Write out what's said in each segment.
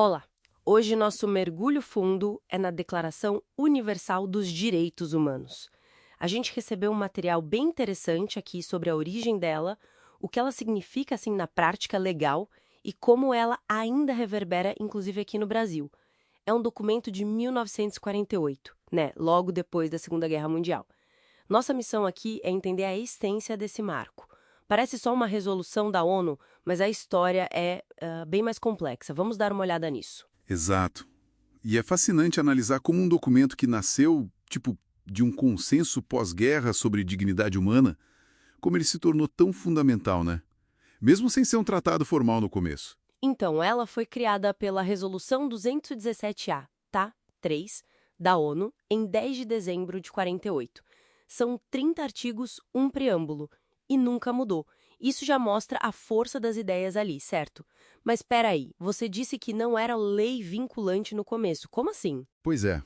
Olá! Hoje nosso mergulho fundo é na Declaração Universal dos Direitos Humanos. A gente recebeu um material bem interessante aqui sobre a origem dela, o que ela significa assim na prática legal e como ela ainda reverbera inclusive aqui no Brasil. É um documento de 1948, né, logo depois da Segunda Guerra Mundial. Nossa missão aqui é entender a essência desse marco. Parece só uma resolução da ONU, mas a história é bem mais complexa. Vamos dar uma olhada nisso. Exato. E é fascinante analisar como um documento que nasceu, de um consenso pós-guerra sobre dignidade humana, como ele se tornou tão fundamental, né? Mesmo sem ser um tratado formal no começo. Então, ela foi criada pela Resolução 217-A, tá? 3, da ONU, em 10 de dezembro de 48. São 30 artigos, um preâmbulo, e nunca mudou. Isso já mostra a força das ideias ali, certo? Mas espera aí, você disse que não era lei vinculante no começo. Como assim? Pois é.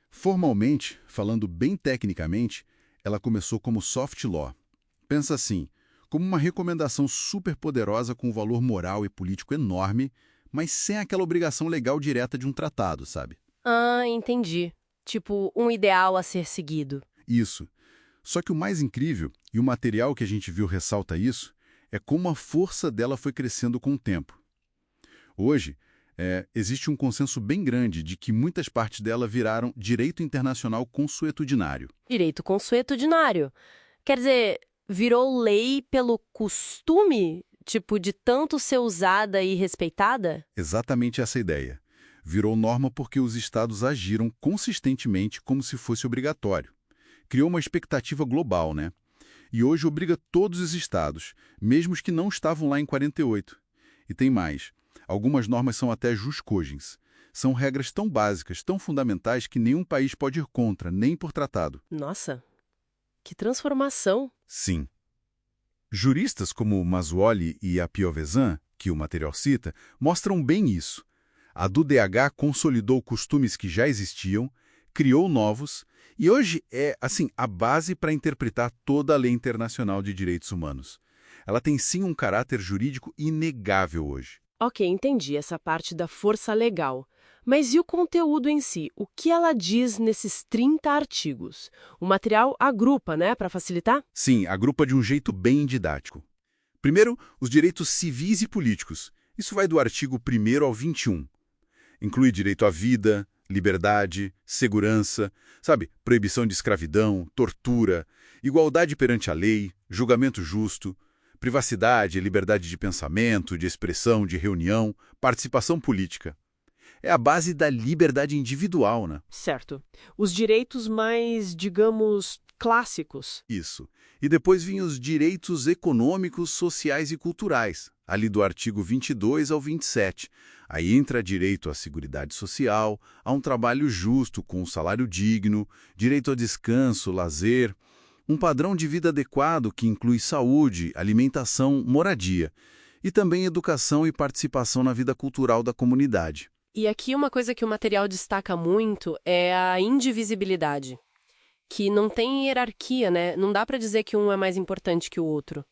Formalmente, falando bem tecnicamente, ela começou como soft law. Pensa assim, como uma recomendação superpoderosa com um valor moral e político enorme, mas sem aquela obrigação legal direta de um tratado, sabe? Ah, entendi. Tipo, um ideal a ser seguido. Isso. Só que o mais incrível, e o material que a gente viu ressalta isso, é como a força dela foi crescendo com o tempo. Hoje, existe um consenso bem grande de que muitas partes dela viraram direito internacional consuetudinário. Direito consuetudinário. Quer dizer, virou lei pelo costume, tipo, de tanto ser usada e respeitada? Exatamente essa ideia. Virou norma porque os estados agiram consistentemente como se fosse obrigatório. Criou uma expectativa global, né? E hoje obriga todos os estados, mesmo os que não estavam lá em 48. E tem mais. Algumas normas são até jus cogens. São regras tão básicas, tão fundamentais que nenhum país pode ir contra, nem por tratado. Nossa, que transformação! Sim. Juristas como Mazzuoli e Apiovesan, que o material cita, mostram bem isso. A do DH consolidou costumes que já existiam, criou novos, e hoje é, a base para interpretar toda a lei internacional de direitos humanos. Ela tem sim um caráter jurídico inegável hoje. Ok, entendi essa parte da força legal. Mas e o conteúdo em si? O que ela diz nesses 30 artigos? O material agrupa, né, para facilitar? Sim, agrupa de um jeito bem didático. Primeiro, os direitos civis e políticos. Isso vai do artigo 1º ao 21. Inclui direito à vida, liberdade, segurança, proibição de escravidão, tortura, igualdade perante a lei, julgamento justo, privacidade, liberdade de pensamento, de expressão, de reunião, participação política. É a base da liberdade individual, né? Certo. Os direitos mais, digamos, clássicos. Isso. E depois vinham os direitos econômicos, sociais e culturais, ali do artigo 22 ao 27. Aí entra direito à seguridade social, a um trabalho justo com um salário digno, direito a descanso, lazer, um padrão de vida adequado que inclui saúde, alimentação, moradia, e também educação e participação na vida cultural da comunidade. E aqui uma coisa que o material destaca muito é a indivisibilidade, que não tem hierarquia, né? Não dá para dizer que um é mais importante que o outro.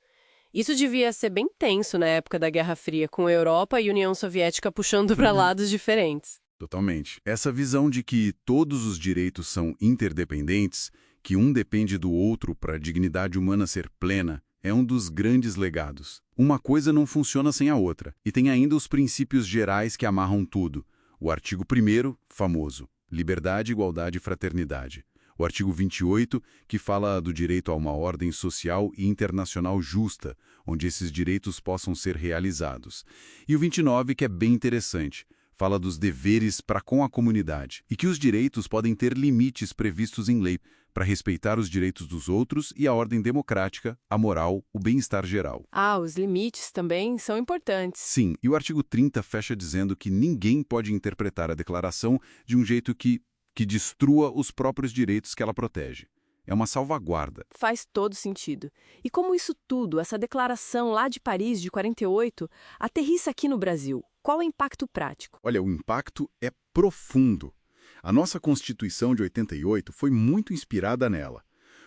Isso devia ser bem tenso na época da Guerra Fria, com a Europa e a União Soviética puxando para lados diferentes. Totalmente. Essa visão de que todos os direitos são interdependentes, que um depende do outro para a dignidade humana ser plena, é um dos grandes legados. Uma coisa não funciona sem a outra, e tem ainda os princípios gerais que amarram tudo. O artigo 1º, famoso, liberdade, igualdade e fraternidade. O artigo 28, que fala do direito a uma ordem social e internacional justa, onde esses direitos possam ser realizados. E o 29, que é bem interessante, fala dos deveres para com a comunidade e que os direitos podem ter limites previstos em lei para respeitar os direitos dos outros e a ordem democrática, a moral, o bem-estar geral. Ah, os limites também são importantes. Sim, e o artigo 30 fecha dizendo que ninguém pode interpretar a declaração de um jeito que destrua os próprios direitos que ela protege. É uma salvaguarda. Faz todo sentido. E como isso tudo, essa declaração lá de Paris de 48, aterrissa aqui no Brasil? Qual é o impacto prático? Olha, o impacto é profundo. A nossa Constituição de 88 foi muito inspirada nela.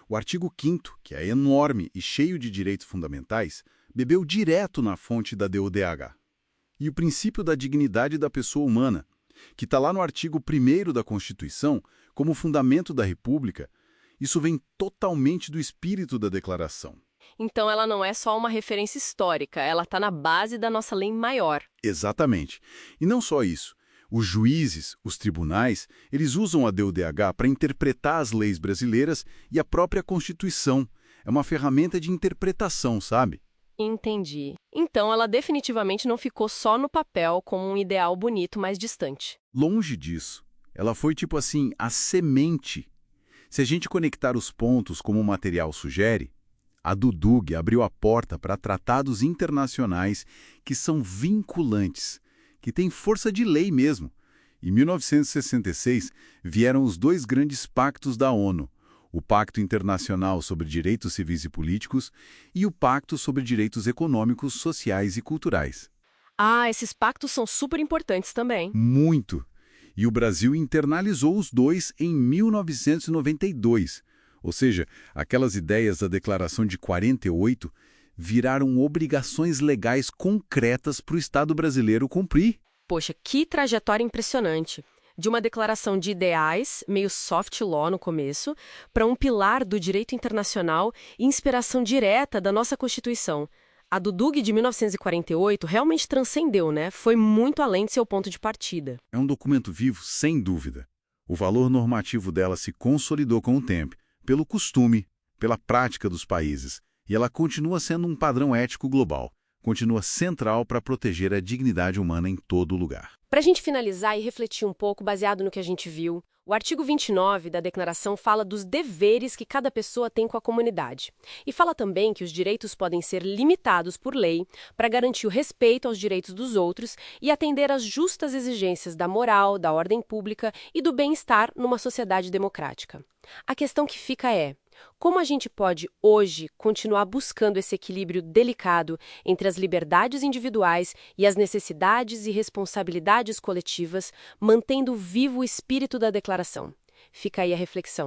O artigo 5º, que é enorme e cheio de direitos fundamentais, bebeu direto na fonte da DODH. E o princípio da dignidade da pessoa humana, que está lá no artigo 1º da Constituição, como fundamento da República, isso vem totalmente do espírito da Declaração. Então ela não é só uma referência histórica, ela está na base da nossa lei maior. Exatamente. E não só isso. Os juízes, os tribunais, eles usam a DUDH para interpretar as leis brasileiras e a própria Constituição. É uma ferramenta de interpretação, sabe? Entendi. Então ela definitivamente não ficou só no papel como um ideal bonito mais distante. Longe disso. Ela foi tipo assim, a semente. Se a gente conectar os pontos como o material sugere, a DUDUG abriu a porta para tratados internacionais que são vinculantes, que têm força de lei mesmo. Em 1966, vieram os 2 grandes pactos da ONU, o Pacto Internacional sobre Direitos Civis e Políticos e o Pacto sobre Direitos Econômicos, Sociais e Culturais. Ah, esses pactos são super importantes também. Muito! E o Brasil internalizou os 2 em 1992. Ou seja, aquelas ideias da Declaração de 48 viraram obrigações legais concretas para o Estado brasileiro cumprir. Poxa, que trajetória impressionante. De uma declaração de ideais, meio soft law no começo, para um pilar do direito internacional e inspiração direta da nossa Constituição. A DUDUG de 1948 realmente transcendeu, né? Foi muito além de seu ponto de partida. É um documento vivo, sem dúvida. O valor normativo dela se consolidou com o tempo, pelo costume, pela prática dos países, e ela continua sendo um padrão ético global. Continua central para proteger a dignidade humana em todo lugar. Para a gente finalizar e refletir um pouco baseado no que a gente viu, o artigo 29 da Declaração fala dos deveres que cada pessoa tem com a comunidade. E fala também que os direitos podem ser limitados por lei para garantir o respeito aos direitos dos outros e atender às justas exigências da moral, da ordem pública e do bem-estar numa sociedade democrática. A questão que fica é: como a gente pode, hoje, continuar buscando esse equilíbrio delicado entre as liberdades individuais e as necessidades e responsabilidades coletivas, mantendo vivo o espírito da Declaração? Fica aí a reflexão.